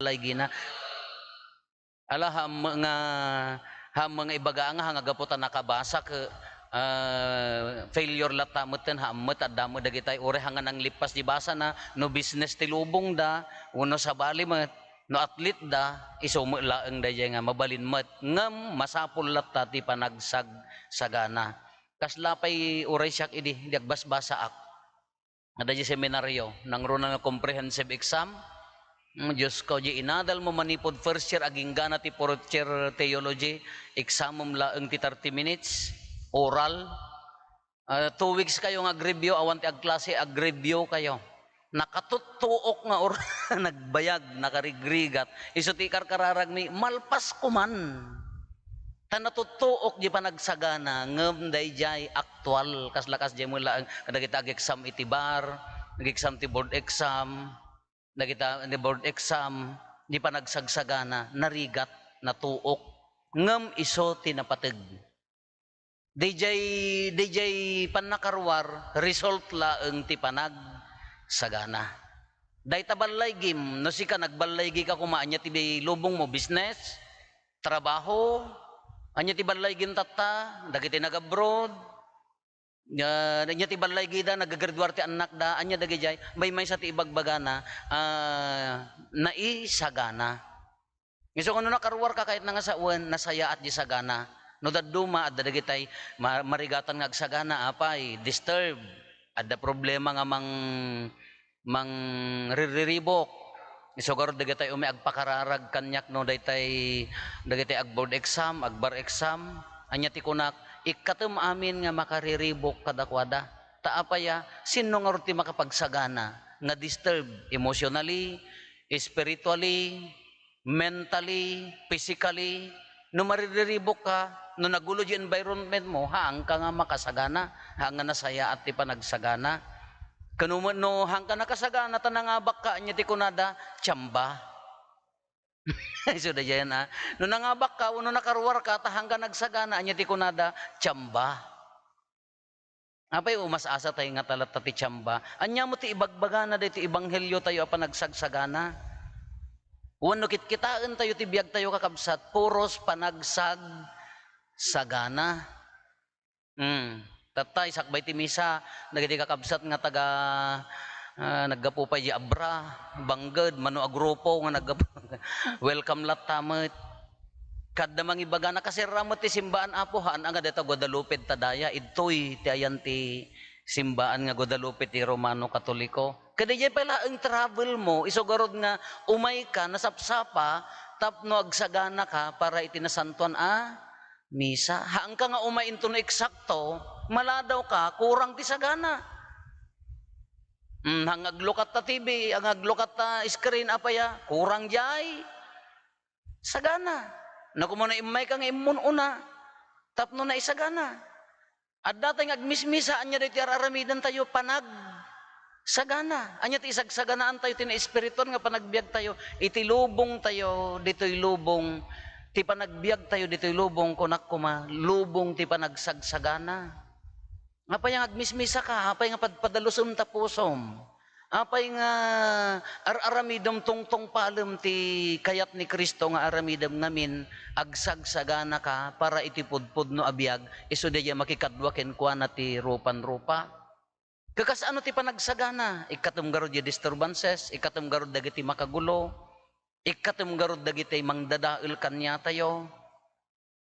lagi na ala mga ibaga nga hangagaputan nakabasa ke failure latamutan hammet adamo dagitay ore hangan ang lipas di basa na no business ti lubong da uno sa bali met no atlet da isumo laeng da nga mabalin met ngem masapul latta ti panagsag sagana kasla pay uray siyak idi diagbasbasa ak ada di seminaryo nangro na comprehensive exam. Diyos ko, di inadal mo manipod first year, aging gana ti fourth year theology, examum laeng ti 30 minutes, oral. 2 weeks kayo nga agribyo, awan ti agklase, agribyo kayo. Nakatutuok nga oral, nagbayag, nakarigrigat. Iso ti karkararag mi, malpas ko man. Tanatutuok di pa nagsagana, ngem dayjay aktual, kaslakas di mo laeng, kadagita ag-exam itibar, nag-exam ti board exam, nakita ni board exam di pa nagsagsagana narigat natuok ngem iso tinapateg DJ panakarwar result laeng ti panag sagana day tabalay gim no sika nagbalay ka kumaanya ti lubong mo business trabaho anya ti balay gim tatta dagiti nag-abroad nya ti balay gida nagagraduar ti anak da anya dagijay may sa ti ibagbagana naisagana iso kuno nakarwar ka kahit nga sawen nasaya at di sagana no dadduma at dagitay marigatan nga agsagana apay disturb adda problema nga mang riribok iso garo dagitay umi agpakararag kanyak no dagitay ag board exam ag bar exam anya ti kunak ikatem amin nga makariribok kadakwada taapaya sino nga ti makapagsagana nga disturb emotionally, spiritually, mentally, physically no mariribok ka no nagulo di environment mo haang ka nga makasagana haang nga nasaya at ti panagsagana kanuman no haang ka nakasagana tanangabak ka anya ti kunada tsamba. So da yan ha. No nangabak ka, no nakarwar ka, tahang ka nagsagana, anya ti kunada, tsamba. Apay umas asa tayo nga talat ti tsamba. Anya mo ti ibagbagana da ti ibanghelyo tayo apa nagsagsagana. Wano kitkitaan tayo ti biyag tayo kakabsat, puros panagsag sagana. Tatay sakbay ti misa, nagiti kakabsat nga taga naggapupay di abra bangged mano agrupo nga welcome latamit kadda mangibaga na kasi ramot ti simbaan apo haan nga deta Guadalupe tadaya idtoy ti ayan ti simbaan nga Guadalupe ti Romano Katoliko kadayay pala ang travel mo isogarod nga umay ka nasapsapa tapno agsagana ka para itinasantuan misa haang ka nga umay into no eksakto maladaw ka kurang ti sagana. Hangaglukat ta TV, hangaglukat ta screen apaya, kurang jay. Sagana. Na kumuna imay kang imun una, tapno na isagana. At dating agmismisaan niya dito araramidan tayo panag sagana. Anya ti isagsaganaan tayo tina espiriton nga panagbiag tayo, itilubong tayo dito'y lubong, ti panagbiag tayo dito'y lubong kunak kuma, lubong ti panagsagsagana. Apay nga agmismisa ka, apay nga padpadalusom tapusom. Apay nga aramidom tungtong palem ti kayat ni Kristo nga aramidom ngamin agsagsagana ka para itipudpud no abiyag iso daya makikadwa kenkwa na ti rupan-rupa. Kakas ano ti panagsagana? Ikatum garod di disturbances, ikatum garod dagiti makagulo, ikatum garod dagiti mangdadael kanya tayo.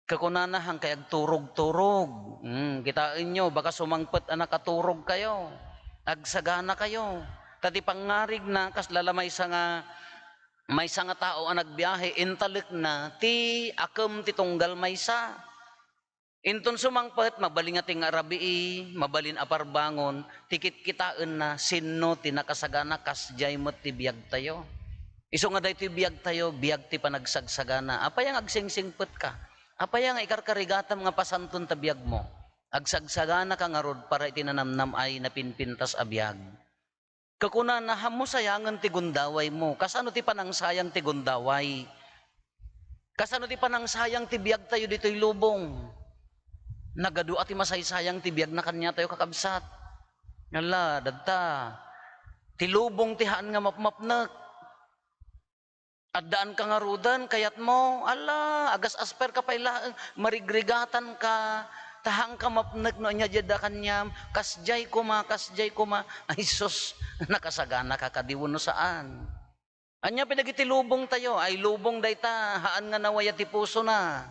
Kakunanahang kay agturog-turog. Kitain nyo, baka sumangpet anak katurog kayo. Agsagana kayo. Tati pangarig na, kaslala may nga tao ang nagbiyahe, intalik na, ti akam ti tunggal maysa. Inton sumangpet, mabalin nga ting arabii, mabalin aparbangon, tikit kitain na, sino ti nakasagana, kasjay mo ti biyag tayo. Iso nga dahi ti biyag tayo, biyag ti panagsagsagana. Apay ang agsingsingpet ka? Apaya nga ikarkarigatam nga pasanton tabiyag mo. Agsagsagana ka nga rod para itinanamnam ay napinpintas abiyag. Kakuna na hamo sayangan ti gundaway mo. Kasano ti panang sayang ti gundaway? Kasano ti panang sayang ti biyag tayo dito'y lubong? Nagadu at ti masaysayang ti biyag na kanya tayo kakabsat. Yala, dadta. Ti lubong ti haan nga mapmapnak. Addaan ka nga rudan, kayat mo, ala, agas asper ka pala, marigrigatan ka, tahang ka mapnag no niya jada kanyam, kasjay ko ma, ay sus, nakasagana ka kadiwon no saan. Anya pinagitilubong tayo, ay lubong dayta, haan nga nawaya ti puso na.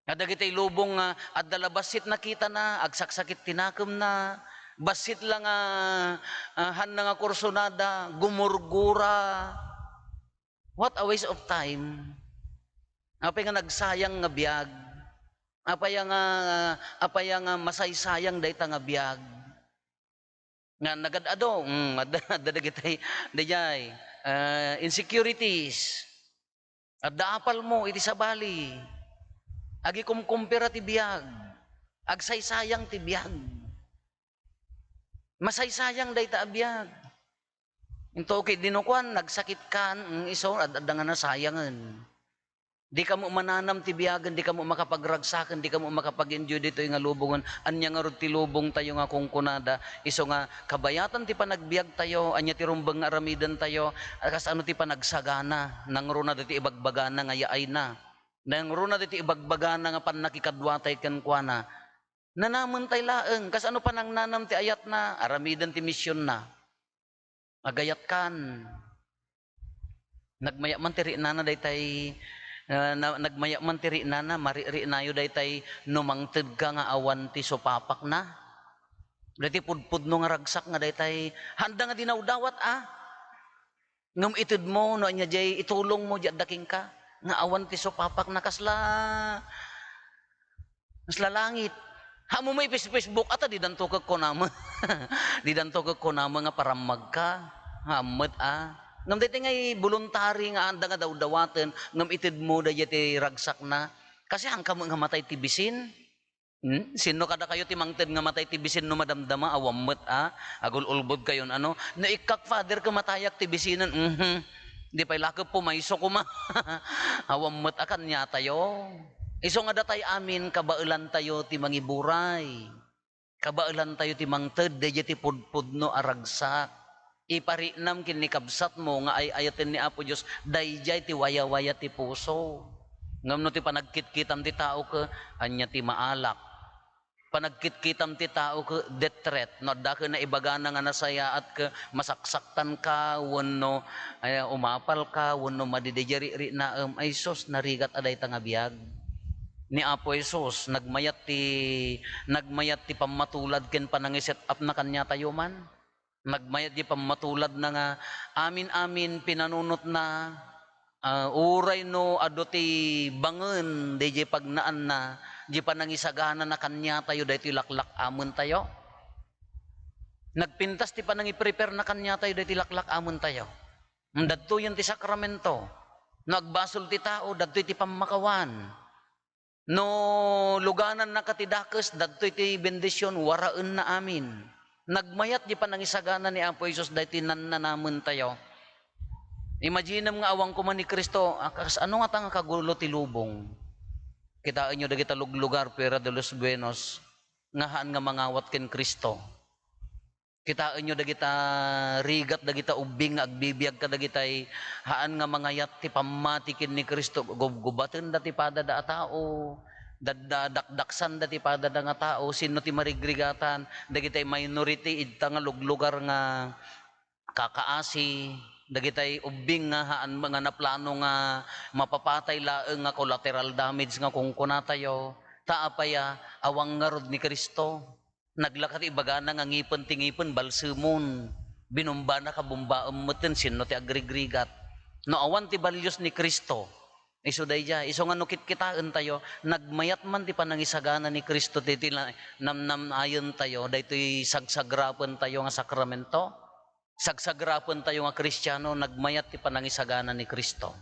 Kadagitay lubong nga, at dalabasit nakita na, agsaksakit tinakom na, basit lang han na nga kursonada, gumurgura. What a waste of time. Apay nga nagsayang nga biyag. Apay nga masaysayang dayta nga biyag. Nga nagadado, adadagitay dayay insecurities. At daapal mo iti sabali. Agi kumkumpira ti biyag. Agsaysayang ti biyag. Masaysayang dayta a biyag. Into okay, dinukuan, nagsakit kan, iso, at nga nasayangan. Di ka mo mananam ti biyagan, di ka mo makapagragsakan, di ka mo makapag-enjoy dito yung lubungan. Anya nga rod ti lubong tayo nga kung kunada. Iso nga, kabayatan ti panagbiag tayo, anya ti rumbang nga aramidan tayo, kas ano ti panagsagana, nang runa diti ibagbagana nga yaay na. Nang runa diti ibagbagana nga panakikadwatay kan kuana. Nanaman tay laeng, kas ano pa nang nanam ti ayat na, aramidan ti misyon na. Agayat kan. Nagmaya man tiri nana daytay nagmaya man tiri nana mariri nayo daytay numangted ka nga awan ti sopapak na. Daytay pudpud no nga ragsak nga daytay handa nga dinawdawat ngem ited mo no nya jay itulong mo jad daking ka nga awan ti sopapak na kasla langit. Hamo may Facebook ata di danto ka konama. Di danto ka konama nga paramag ka. Hamet ngam dito ngay voluntary nga anda nga daw-dawaten ngam itid mo da ti ragsak na. Kasi ang kamo nga matay tibisin. Sino kada kayo timangted nga matay tibisin no madamdama awamet agul-ulbod kayon ano. No ikak father ka matayak tibisinan. Di pay lakop po maiso ko ma. Awamet akan nya tayo. Iso nga datay amin kabailan tayo ti mangiburay. Kabailan tayo ti mangted da ti pudpudno aragsak. Iparinam kini kabsat mo nga ay ayaten ni Apo Dios dayjay ti waya-waya ti puso. Ngam no ti panagkitkitam ti tao ka anya ti maalak. Panagkitkitam ti tao ka death threat no da ka na ibagana nga nasaya at ka masaksaktan ka wenno umapal ka wenno madidejari na ay sos narigat aday ta nga biag. Ni Apo Jesus nagmayat ti pamatulad ken panangiset up na kanya tayo man. Nagmayat di pamatulad na nga amin pinanunot na uray no ado ti bangen di pagnaan na di panangisagana na kanya tayo dahito laklak amon tayo. Nagpintas ti panangiprepare na kanya tayo dahito laklak amon tayo. Dadto yun ti sakramento. Nagbasol ti tao dadto ti pamakawan. No luganan na katidakes dadto iti bendisyon waraen na amin. Nagmayat di panangisagana ni Apo Jesus dahiti nananamen tayo. Imagine nga awang ko man ni Kristo, ano nga tanga kagulo ti lubong. Kitaan nyo dagita lugar Pera de los Buenos nga haan nga mangawat ken Kristo. Kitaan nyo dagita rigat dagita ubing nga agbibiyag ka dagitay haan nga mangayat ti pamatikin ni Kristo gubgubaten dati pada da tao dakdaksan dati pada da nga tao sino ti marigrigatan dagitay minority idta nga lugar nga kakaasi dagitay ubing nga haan mga naplano nga mapapatay laeng nga collateral damage nga kung kunatayo taapaya awang nga rod ni Kristo. Naglakat ibagana nga ngipon balsumon binumba na kabumbaam meten sino ti agrigrigat no awan ti balyos ni Kristo iso dayja iso nga no kitkitaan tayo nagmayat man ti panangisagana ni Kristo ti namnam ayon tayo daytoy sagsagrapen tayo nga sakramento sagsagrapen tayo nga Kristiyano nagmayat ti panangisagana ni Kristo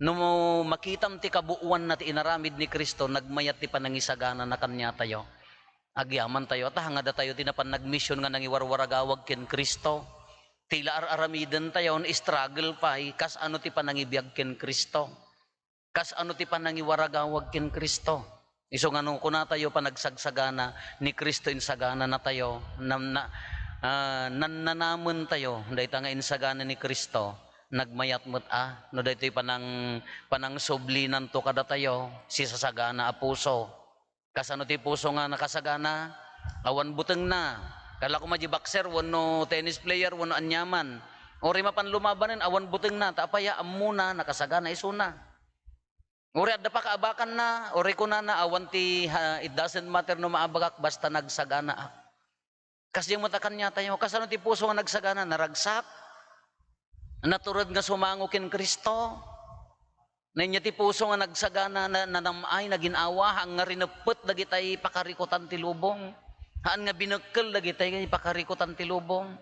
no makitam ti kabuuan na ti inaramid ni Kristo nagmayat ti panangisagana na kanya tayo. Agyaman tayo at hangada tayo tinapan nagmisyon nga nangiwarwaragawag ken Kristo. Tila aramiden tayo struggle pa kas ano ti panangibiyag ken Kristo. Kas ano ti panangiwaragawag ken Kristo. Iso nga nung kuna tayo panagsagsagana ni Kristo insagana na tayo nananamen tayo dahil nga insagana ni Kristo. nagmayat mo't no daytoy panang sublinan to kada tayo si sasagana a puso. Kasano ti puso nga nakasagana? Awan buteng na. Kala ko maji boxer wano tennis player wano anyaman. Ori mapan lumabanen awan buteng na taapaya amuna nakasagana isuna. Ori adda pa kaabakan na, ori ko na awan ti it doesn't matter no maabagak basta nagsagana ak. Kasi yung matakan niya tayo, kasano ti puso nga nagsagana, naragsak, naturod nga sumango kin Kristo, nanya ti puso nga nagsagana, nanamay, naginawa, hang nga rinapot, dagitay pakarikutan ti lubong, haan nga binagkel, dagitay pakarikutan ti lubong,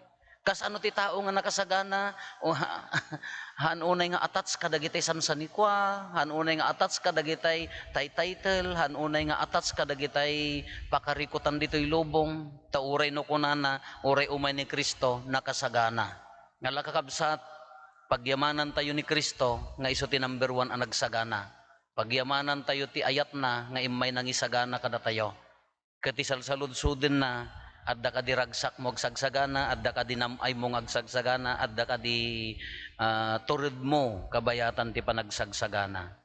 kasano ti tao nga nakasagana, o haan unay nga atats kadagitay sansanikwa, haan unay nga atats kadagitay title, haan unay nga atats kadagitay pakarikutan dito'y lubong, tauray no kunana, uray umay ni Kristo, nakasagana. Nga lakakabsat, pagyamanan tayo ni Kristo, nga iso ti number 1 ang nagsagana. Pagyamanan tayo ti ayat na, nga imay nangisagana kada tayo. Kati salsaludsudin na, adda ka di ragsak mo agsagsagana, adda ka di namay mo agsagsagana, adda ka di turid mo kabayatan ti panagsagsagana.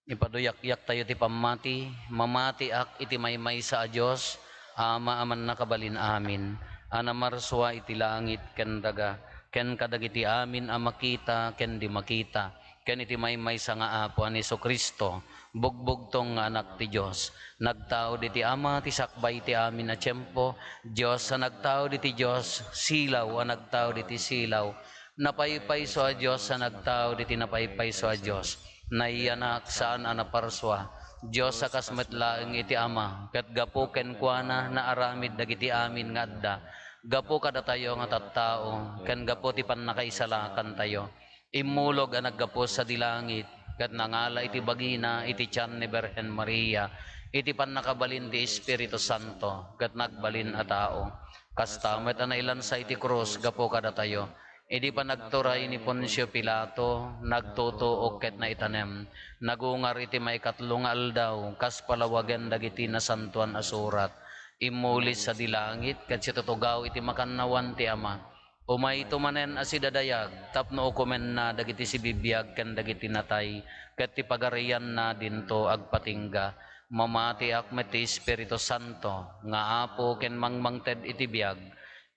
Ipaduyak-yak tayo ti pamati, mamati ak iti maymay sa Diyos, ama aman nakabalin amin, anamarswa iti langit ken daga, ken kadagiti amin a makita ken di makita, ken iti maymay sa nga apo ani Kristo, bugbog tong nga anak ti Diyos, nagtao diti ama ti sakbay ti amin na tiyempo, Diyos sa nagtao diti Diyos, silaw a nagtao diti silaw, napaypay so a Diyos sa nagtao diti napaypay so a Diyos, naiyanak saan a naparswa, Diyos sa kasmetlaeng iti ama, ket gapo ken kuana na aramid dagiti amin nga adda, gapo kada tayo nga tattao, ken gapo ti pannakaisalakan tayo, imulog a naggapo sa dilangit, ket nangala iti bagina iti tiyan ni Birhen Maria, iti pannakabalin ti Espiritu Santo, ket nagbalin a tao, kasta met a nailan sa iti krus, gapo kada tayo, idi pa nagturay ni Poncio Pilato, nagtutuok ket na itanem, nagungar iti may katlong aldaw, kas palawagan dagiti na santuan asurat, imulis sa dilangit, ket si tutugaw iti makannawan ti ama, umay tumanen asidadayag, tapno ukumen na dagiti si bibiyag ken dagiti natay, ket ti pagarian na dinto agpatingga, mamati ak met ti Espiritu Santo, nga apo ken mangmangted iti biyag,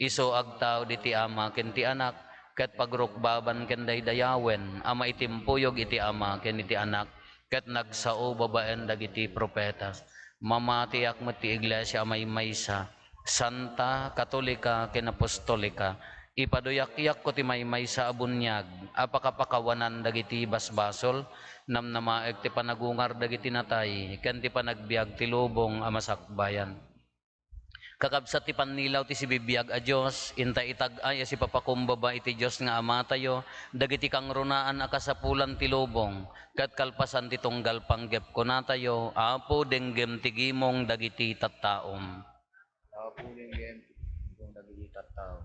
iso agtaw diti ama ken ti anak, ket pagrukbaban ken daydayawen, ama itimpuyog iti ama ken iti anak, ket nagsao babaen dagiti propetas, mamati ak met ti iglesia maysa, Santa, Katolika, ken Apostolika, ipaduyak-yak ko ti maymay sa abunyag, apakapakawanan dagiti basbasol, namnamaeg ti panagungar dagiti natay, ken ti panagbiag ti lubong a masakbayan. Kakabsat ti pannilaw ti si bibiyag a Diyos, intay itag-ay si papakumbaba iti Diyos nga ama tayo, dagiti kang runaan a kasapulan ti lubong, kat kalpasan ti tunggal panggep ko na tayo, apo denggem tigimong dagiti tattaom. Apo denggem tigimong dagiti tattaom.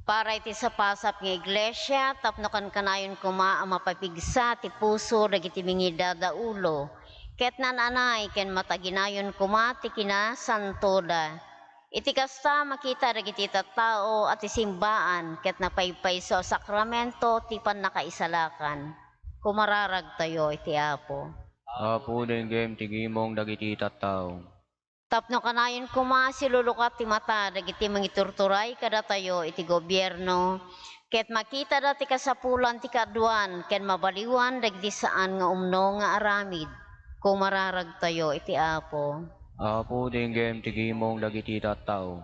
Para iti sapasap nga iglesia, tapno kan kanayon kuma ang mapapigsa ti puso dagiti mingi dadaulo, ket nananay ken mataginayon kumati kina santoda. Iti kasta makita dagiti tattao at isimbaan ket napaypay sa sakramento ti pannakaisalakan. Kumararag tayo iti Apo. Apo denggem tigimong dagiti tattao. Tapno kanayon kuma silulukat ti mata dagiti mangiturturay kada tayo iti gobyerno, ket makita dati kasapulan ti kaduan ken mabaliwan dagiti saan nga umno nga aramid. Kumararag tayo iti Apo. Apo denggem tigimong dagiti tattao.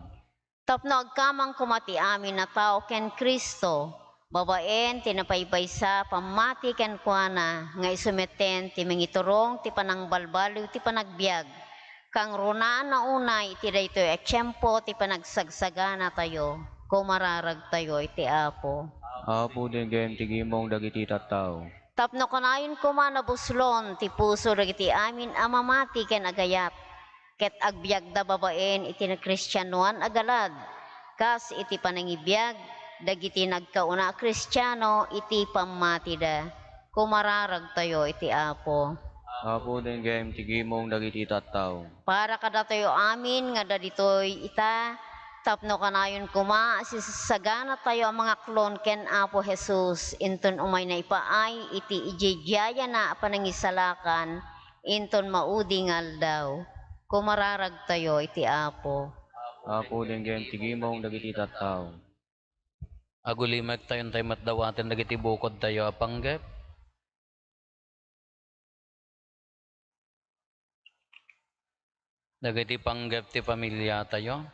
Tapno agkamang kumati amin na tao ken Kristo, babaen tinapaypaysa pamati ken kuana nga isumeten ti mangiturong ti panangbalbaliw ti panagbiag, kang runaan na unay iti daytoy etsyempo ti panagsagsagana tayo. Kumararag tayo iti Apo. Apo denggem tigimong dagiti tattao. Tapno kanayon kumanabuslon ti puso dagiti amin amamati ken agayat, ket agbiag da babaen iti Kristyanuan agalad, kas iti panangibiyag dagiti nagkauna Kristiyano iti pamati da. Kumararag tayo iti Apo. Apo din gayem tigimong dagiti tattao. Para kadatayo amin nga daditoy ita tapno kanayon kuma sisagana tayo ang mga klon ken Apo Jesus inton umay na ipaay iti ijejaya na panangisalakan inton maudi ngaldaw kumararag tayo iti Apo. Apo din gayem tigimong dagiti tattao. Agulimek tayon tayo matdawaten dagiti bukod tayo apanggep. Dagiti panggep ti pamilya tayo.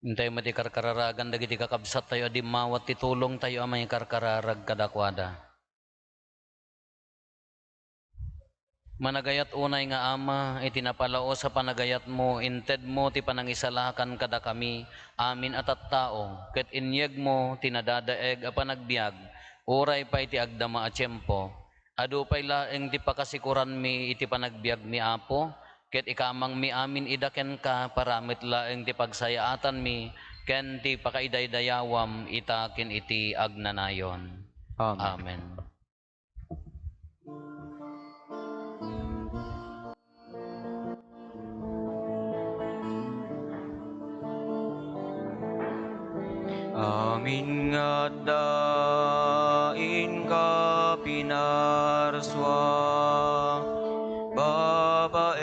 Hintay mo ti karkararagan dagiti kakabsat tayo adi mawat ti tulong tayo amay karkararag kadakwada. Managayat unay nga ama, itinapalao sa panagayat mo, inted mo ti panangisalakan kada kami, amin at tao, ket inyeg mo tinadadaeg a panagbiag, uray pa iti agdama a tiyempo. Adu pay laeng ti pakasikuran mi iti panagbiag mi Apo, ket ikamang mi amin idaken ka, paramit laeng ti pagsayaatan mi, ken ti pakaidaydayawam itakin iti agnanayon. Amen. Amen. Amin nga dain ka pinarswa, babaen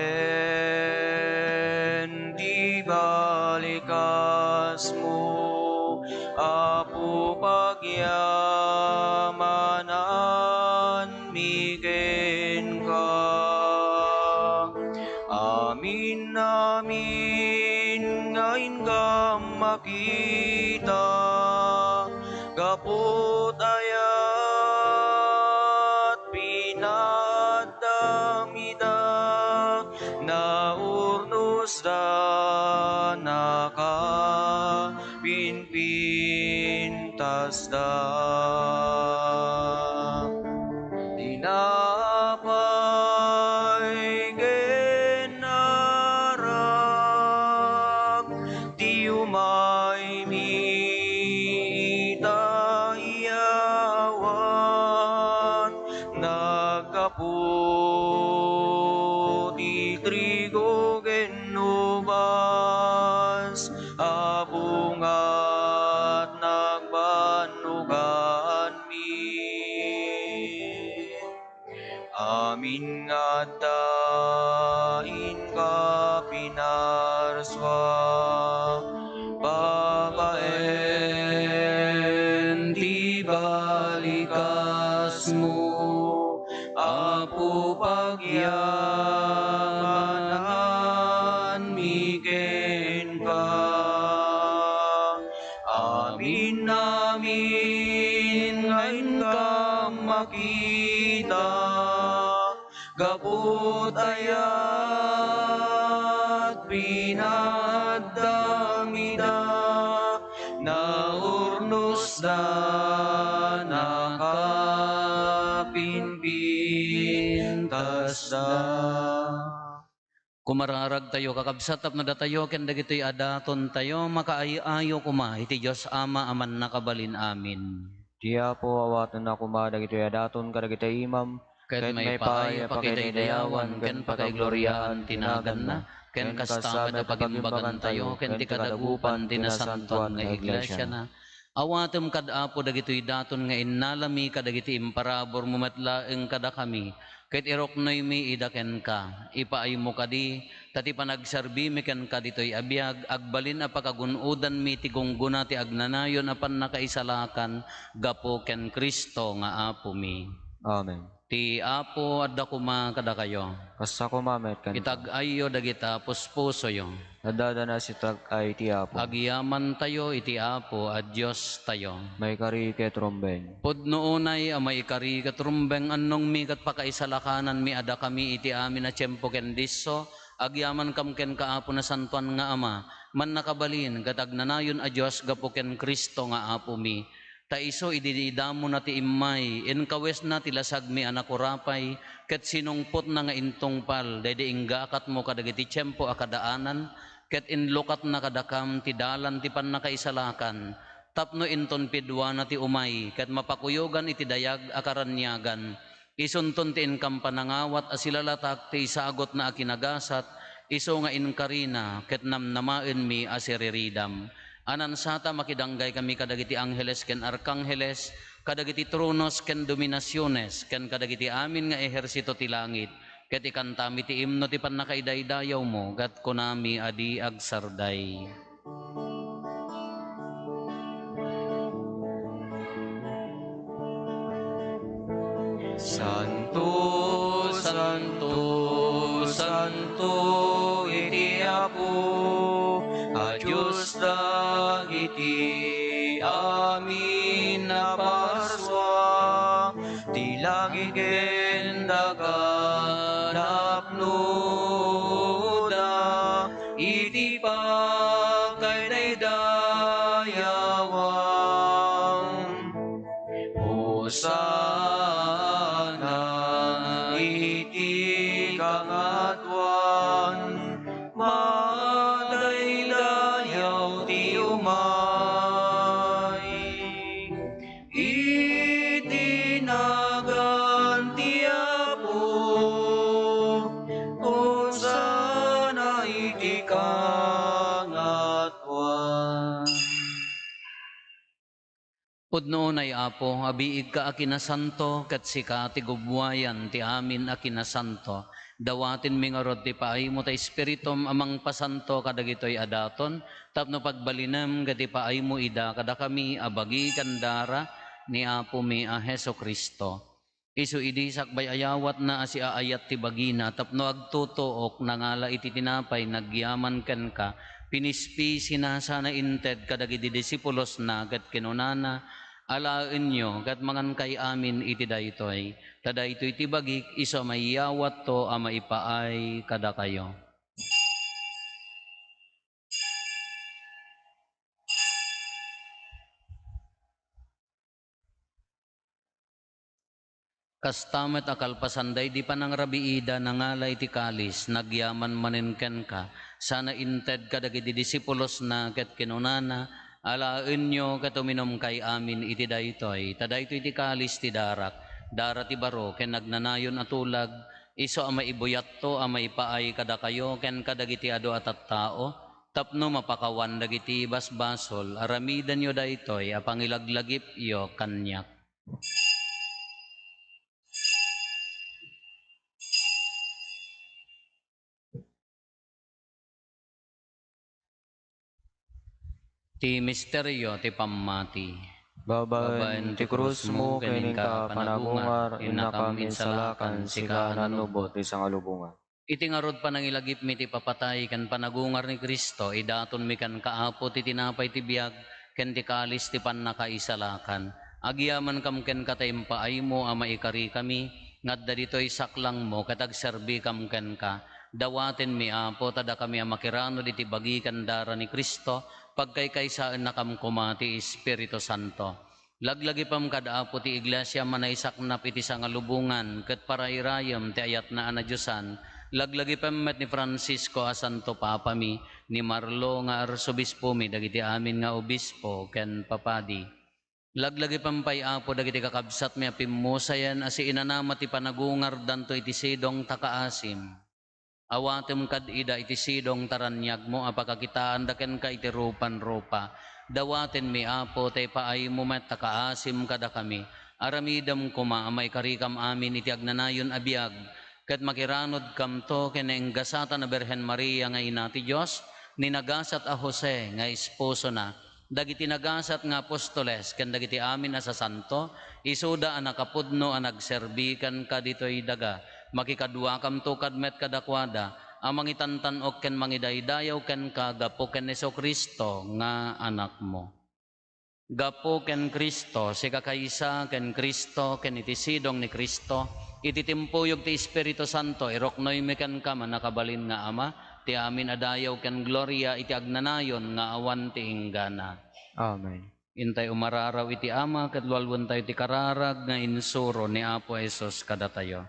di balikas mo, Apo pagyamanan miken ka. Amin namin ngayon ka makita, gapot ayat pinadamida, naurnos da nakapinpintas da. Tinapay genarag, di umay mitayawan, nagkaputi trigo genubas, abungat nagbanugan mi. Amin nga dain ka pinarswa, babaen di balikas mo, Apo pagyamanan miken ka. Amin namin ngayon ka makita, gapot ayat pinadamida, naurnos da nakapinpintas da. Kumararag tayo kakabsat tapno datayo ken dagitoy adaton tayo makaayo kuma iti Dios Ama aman nakabalin amin. Di Apo awaton na kuma dagiti adaton kadagiti imam, Ket may paayo pakidaydayawan ken pakaigloriaan tinagan na ken kastama da pagimbagan tayo ken ti kadagupan tinasantuan nga iglesia na. Awatem kad Apo dagitoy daton nga innalami kadagiti imparabor mo metlaeng kada kami. Ket iroknoy mi idaken ka, ipaay mo kadi, tati panagserbi mi ken ka ditoy abiyag, agbalin a pakagunudan mi ti gungguna ti agnanayon apan nakaisalakan, gapo ken Kristo nga Apo mi. Amen. Ti Apo adda kuma kada kayo. Kasta ko mamet kan. Itag-ayo dagita puspuso yo. Nadadana si tag ay ti Apo. Agyaman tayo iti Apo at Diyos tayo. May kari ket rumbeng. Pudno unay amay ikari katrumbeng annong mi kat pakaisalakanan mi ada kami iti amin na tiyempo ken disso, agyaman kam ken kaapo na santuan nga Ama, man nakabalin katagnanayon a Diyos gapo ken Kristo nga Apo mi. Taiso idididamo na ti imay, inkawes na tilasag mi anak urapay, ket sinungpot na nga intungpal, dede inggakat mo kadagiti tiyempo akadaanan, ket inlukat na kadakam ti dalan ti pannakaisalakan, tapno inton pidwa na ti umay, ket mapakuyogan iti dayag akaranyagan, isunton ti inkam panangawat asilalatak ti isagot na akinagasat, iso nga inkarina, ket namnamaen mi asiriridam. Anan sata makidanggay kami kadagiti angheles ken arkangheles, kadagiti tronos ken dominasyones, ken kadagiti amin nga ehersito ti langit, ket ikantami ti imno ti pannakaidaydayaw mo, gat kunami adi agsarday. Santo, Santo, Santo, iti Apo, a Diyos dagiti amin na parswa, ti langit ken dagat napnoda, iti pagkaydaydayawan. Hosana iti kangatuan, madaydayaw ti umay. Itinagan ti Apo, Hosana iti kangatuan. Pudno ay Apo, abiig ka akinasanto, kat sika ti gubwayan ti amin akinasanto. Dawatin mi nga rod ti paay mo ta espiritum amang pasanto kadagitoy adaton, tapno pagbalinam gati paay mo ida kada kami abagi kandara ni Apo mi a Heso Kristo. Isu idi sakbay ayawat na asi aayat ti bagina, tapno agtutuok nangala iti tinapay nagyaman ken ka, pinispi sinasana inted kadagiti disipulos na gat kinunana, alaen nyo kat mangan kay amin iti daytoy, tada ito'y tibagik iso maiyawat to a maipaay kada kayo. Kastamet akalpasanday di panangrabiida nangala iti kalis, nagyaman maninken ka, sana inted kadagiti disipulos na ket kinunana, alaen nyo ket uminom kay amin iti daytoy, tadaytoy iti kalis ti darak, dara ti baro ken nagnanayon atulag, iso a maibuyat to a maipaay kada kayo ken kadagiti adu atat tao, tapno mapakawan dagiti basbasol, aramidan yo daytoy a pangilaglagip yo kanyak. Ti misteryo ti pammati. Babaen ti krus mo kening ka panagungar, inakam insalakan sika nanubot ti sangalubungan. Iti ngarod panangilagip mi ti papatay kan panagungar ni Kristo, idaton mi kan kaapo ti tinapay ti biag, ken ti kalis ti pannakaisalakan. Agyaman kam ken katayimpaay mo a maikari kami, ngadda ditoy saklang mo katagserbi kam ken ka. Dawaten mi Apo tada kami a makirano diti bagi kandara ni Kristo, pagkaykaysaan na kam kumati Espiritu Santo. Laglagi pam kada Apo ti iglesia manaysaknap iti sangalubungan, ket parairayam ti ayat na anadyosan, laglagi pam met ni Francisco a Santo Papa mi, ni Marlo nga arsobispo mi, dagiti amin nga obispo, ken papadi. Laglagi pampay Apo dagiti kakabsat mi apimmusayan asi inanama ti panagungar danto iti sidong takaasim. Awatem kad ida iti sidong taranyag mo apakakitaan daken ka iti rupan-rupa. Dawaten mi Apo tay paay mo met takaasim kada kami. Aramidam kuma amay karikam amin iti agnanayon abiyag. Ket makiranod kam to kenenggasata na Berhen Maria nga ina ti Dios, ninagasat a Jose nga esposo na. Dagiti nagasat nga apostoles ken dagiti amin a sasanto, isuda a nakapudno a nagserbikan ka ditoy daga. Makikadwa kam to kadmet kadakwada, amang itantanok ken mangidaydayaw ken kagapo ken Heso Kristo nga anak mo. Gapo ken Kristo, si kakaysa ken Kristo ken iti sidong ni Kristo, iti timpuyog ti Espiritu Santo, iroknoy mi ken ka manakabalin nga Ama, ti amin adayaw ken gloria iti agnanayon nga awan ti inggana. Amen. Intay umararaw iti Ama, ket lualwan tayo ti kararag nga insuro ni Apo Hesus kadatayo.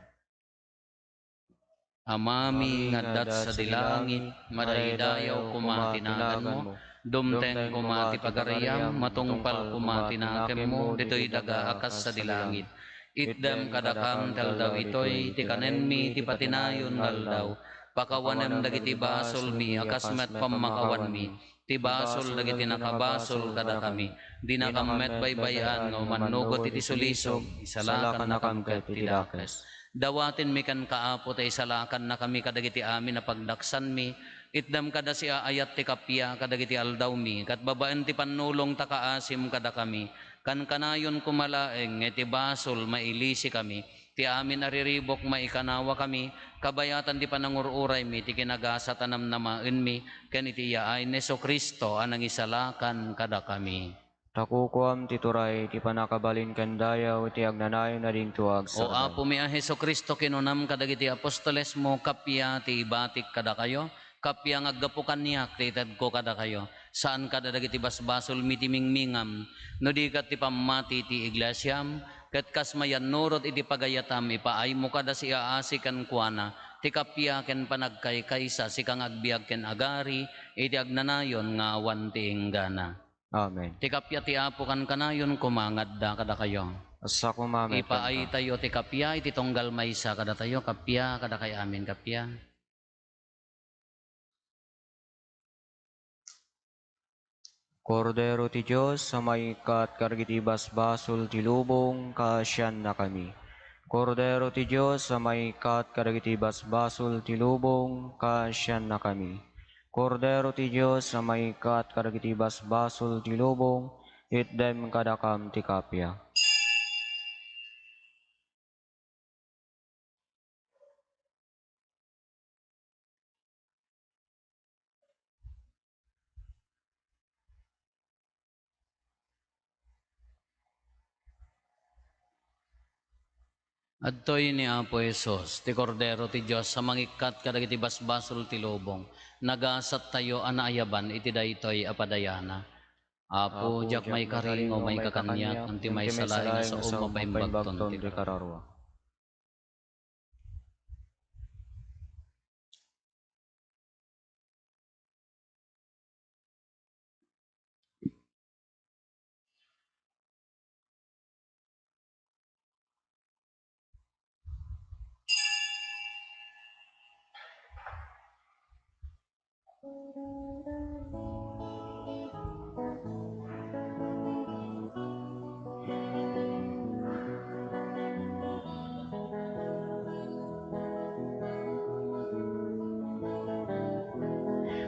Amami ngadat sa dilangit, madaydayaw kumatinagan mo, dumteng kumati pagariyam, matungpal kumatinakem mo, dito'y daga akas sa dilangit. Itdem kadakam tel daw ito'y, ti kanen mi ti patinayon laldaw, pakawanem dagiti basol mi, akas met pamakawan mi, ti basol dagiti nakabasol kada kami, di nakamet baybayan, no manugot iti sulisog, isalakan na kamket ti dakes. Dawatin mi kan kaapo tay salakan na kami kadagiti amin na pagdaksan mi, itdam kada si aayat ti kapya kadagiti aldaw mi, kat babaen ti panulong takaasim kada kami, kan kanayon kumalaeng iti basol mailisi kami, ti amin ariribok maikanawa kami, kabayatan ti panangururay mi, ti kinagasa tanam namaen mi, ken iti yaay Neso Kristo anang isalakan kada kami. Takukuam tituray, ti panakabalin kandayaw, ti agnanayon na ding tuwag O sa Apo mi a Heso Kristo kinunam kadagiti apostoles mo, kapya ti ibatik kada kayo, kapya ngaggapo kanyak ti ited ko kada kayo, saan kada dagiti basbasol mitimingmingam, no di kat ti pamati ti iglesyam, ket kas mayan nurot iti pagayatam, ipaay mo kada si aasi kan kuana, ti kapya ken panagkaykaysa, si kang agbiag ken agari, iti agnanayon nga awan ti inggana. Amen. Ti kapya ti Apo kan kanayon kumangad da kada kayo. Asa kumamet Ipaay tayo ti kapya, iti tonggal maysa kada tayo, kapya kada kay amin kapya. Kordero ti Diyos, sa maikat kargiti basbasol ti lubong, kasyan na kami. Kordero ti Diyos, sa maikat kargiti basbasol ti lubong, kasyan na kami. Kordero ti Diyos, sa maikat kargiti basbasol ti lubong, itdem kadakam ti kapya. Adtoy ni Apo Esos, ti kordero ti Diyos, sa mangikat kadagiti basbasol ti lubong, nagasat tayo anaayaban iti daytoy apadayana. Apo, jak may karing o may kakanyak, anti may salay nga sa umapaimbagton ti kararwa.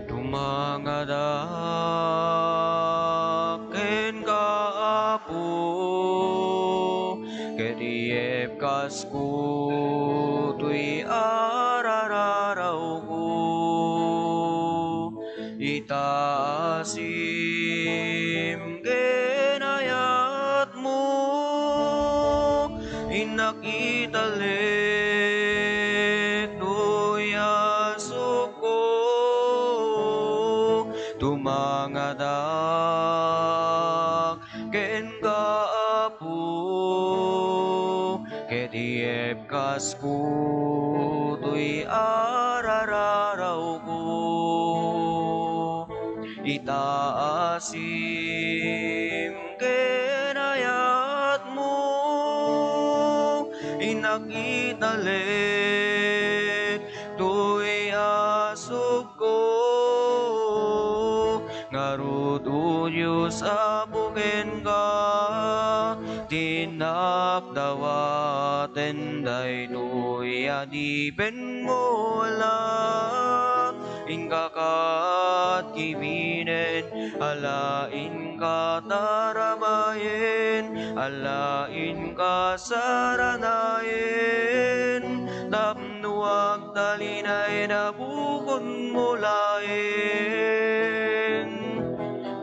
Tumangadaken ka Apo, ket iyep kasku tuy arararaw ko, itaasim genayat mo, inakitalik tuy asok ko, tumangadak ken ka Apo, ket iyep kasku tuy arararaw ko, itaasim genayat mo, inakitalik tuy asok ko, ngarud o Diyos Apo ken ka, tinakdawaten daytoy adipen mo ala, ingkakat kibinen, alain ka tarabayen, alain ka saranayen, tapnuag talinay na bukod mo lain.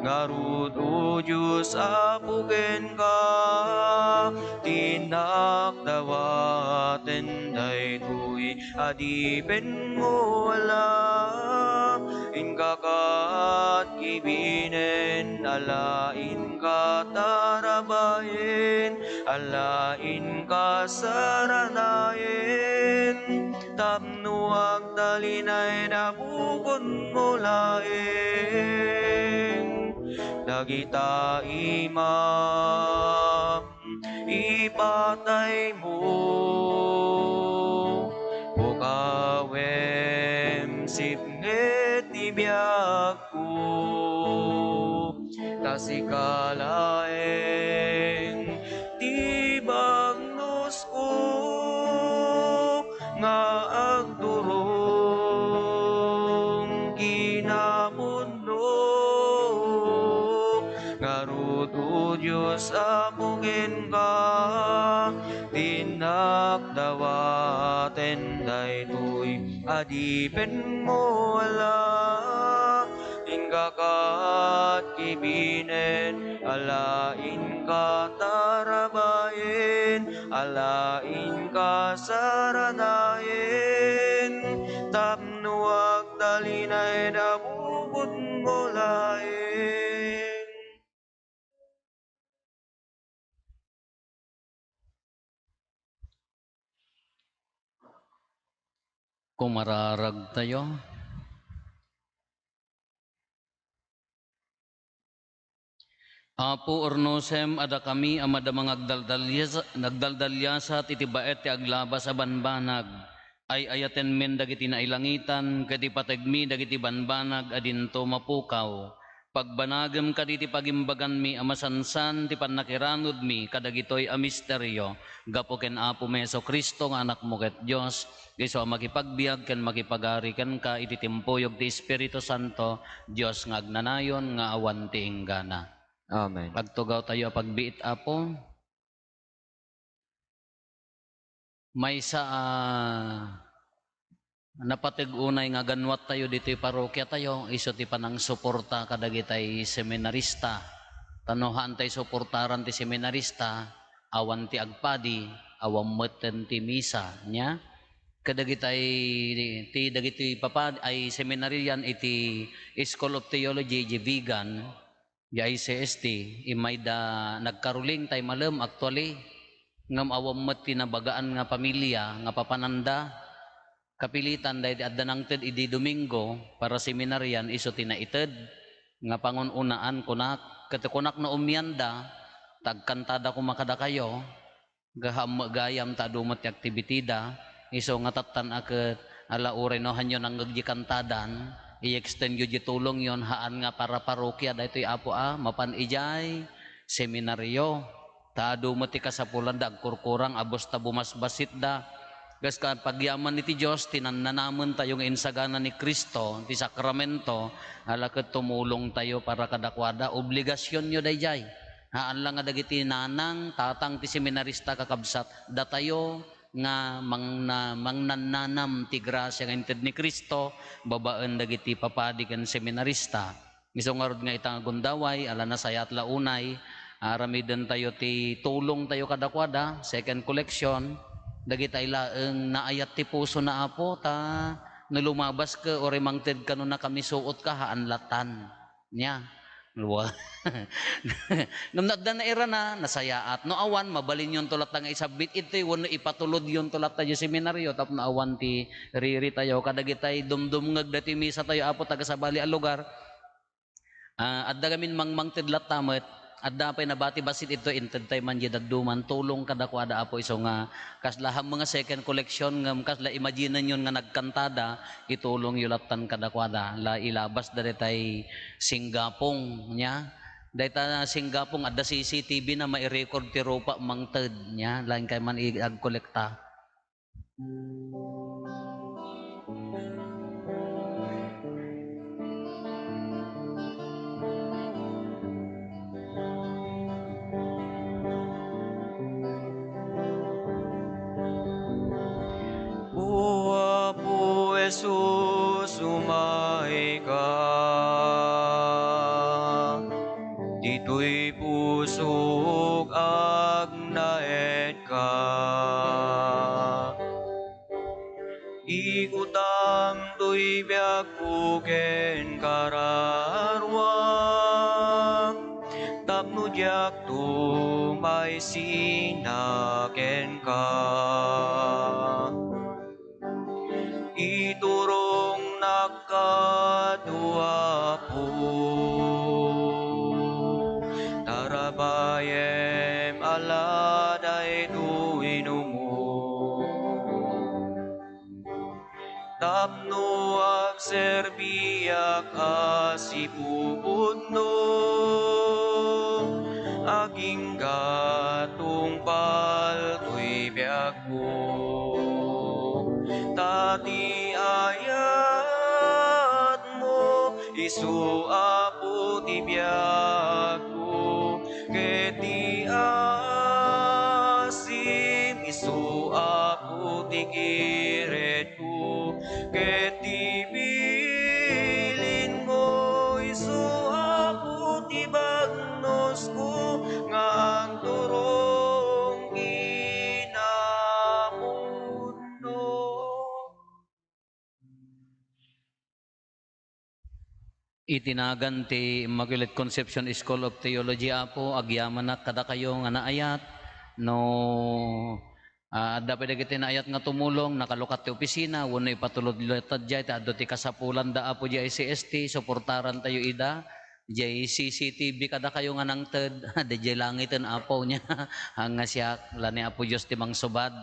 Ngarud o Diyos Apo ken ka, tinakdawaten daytoy adipen mo ala, ingkakat kibinen, alain ka tarabayen, alain ka saranayen, tapnuag dalinay nabukod mo laeng dagita imam ipatay mo bukawem sipnget ibiyag ko kasikalaeng tibagnos ko nga agturong kinamundo ngarud o Diyos amugin ka tinakdawaten daytoy adipen mo ala ingkakat kibinen alain ka tarabayen alain ka saranayen tapnuag dalinay nabukod mo laeng. Kumararag tayo. Apo ornosem ada kami amada mga nagdaldalyasa titibaet ti aglaba sa banbanag ay ayaten men dagiti nailangitan kadi patagmi dagiti banbanag adinto mapukaw pagbanagem kaditi pagimbagan mi amasansan ti pannakiranod mi kadagitoy a misteryo gapo ken Apo Meso Kristo nga anak mo ket Dios iso makipagbiag ken makipagari ken ka iti timpuyog ti Espiritu Santo Dios nga agnanayon nga awan ti inggana. Amen. Pagtugaw tayo pagbiit Apo. May sa napatig-unay nga ganwat tayo dito parokya tayo iso ti panang suporta kadagitay seminarista. Tanuhan tayo suportaran ti seminarista awan ti agpadi awan meten ti misa nya. Kadagitay ti dagiti papad ay seminaryan iti School of Theology di Vigan. Di ICST, imay da nagkaruling tay malem actually ngam awam met tinabagaan nga pamilya nga papananda kapilitan dahil adda nangted idi Domingo para seminaryan iso tinaited nga pangununaan kunak kunak na umyanda tagkantada kumakada kayo gayam ta dumat ti aktibitida iso nga tatan aket ala ure no hanyo nang kantadan i-extend yun tulong yon haan nga para parokya dahito Apo mapan ijay seminaryo taado mo ti kasapulan da agkurkurang abos ta bumasbasit da gas ka pagyaman ni ti Diyos tinannanaman tayo ng insagana ni Kristo ti sakramento alaket tumulong tayo para kadakwada obligasyon nyo dayjay haan lang nga dagiti nanang tatang ti seminarista kakabsat da tayo nga mangnananam ti grasya nga inted ni Kristo babaan dagiti papadi ken seminarista iso nga rod nga itang agundaway ala na sayat launay aramiden tayo ti tulong tayo kadakwada second collection dagitay laeng naayat ti puso na Apo ta nalumabas ka ore mangted kano na kami suot ka haan latan nya luwa nung nagda na era na nasayaat no awan mabalin yung tulat nga isabit ito wano ipatulod yung tulat tayo seminaryo tap na awan ti riri tayo kadagitay dumdum ngagda ti misa tayo Apo taga sa bali a lugar adda gamin mangted latamet adda pay nabati basit ito inted tay man dagduman tulong kadakwada Apo iso nga kaslaham mga second collection ngam kasla imagine yon nga nagkantada itulong yulatan kadakwada la ilabas daretay Singapong nya dayta Singapong adda CCTV na mai-record ti rupa mangted nya lain kay man agkolekta. Apo Jesus, umay ka, dito'y pusok agnaet ka. Ikutam to'y biyak kuken kararwak, tapno diyak tumay sinaken ka. Ituro tapno agserbiak asipupudno, aging gatungpal to'y biag mo. Tati ayat mo, isu apo ti biag ko, keti asim, isu apo ti kiret ko, keti bilin mo, isu apo ti bagnos ko, ngang turong kinamundo. Itinagan ti Immaculate Conception School of Theology apo agyaman na kada kayo nga naayat no adda pa dagiti naayat nga tumulong nakalukat ti opisina wenno ipatulod latad jay ta adto ti kasapulan da apo jay ICST suportaran tayo ida jay CCTV kada kayo nga nangted jay langiten apo nya ang nga siya lani apo Dios ti mangsubad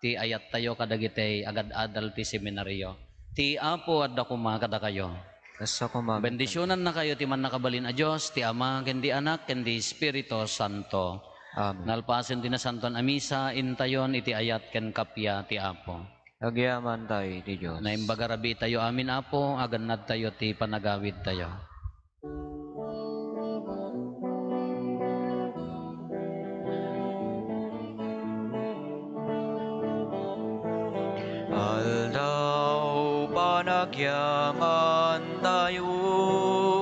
ti ayat tayo kadagiti agad-adal ti seminaryo ti apo adda kuma kada kayo. Asa ko mami. Bendisyonan na kayo ti man nakabalin a Diyos, ti Ama, kendi Anak, kendi Espiritu Santo. Amen. Nalpasen ti na Santon Amisa, intayon iti ayat ken kapya ti Apo. Agyaman tayo ti Diyos. Naimbagarabi tayo amin Apo, aganad tayo ti panagawid tayo. Aldaw panagyaman tayo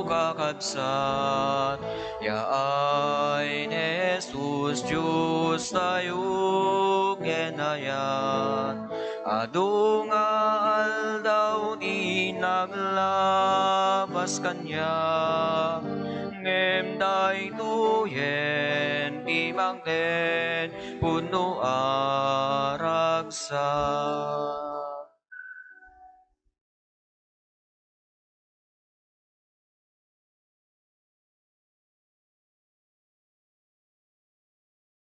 kakabsat, yaay ni Jesus Diyos tayo kenayat. Adu nga aldaw di naglabas kanya, ngem day tuyen di mangten puno aragsan.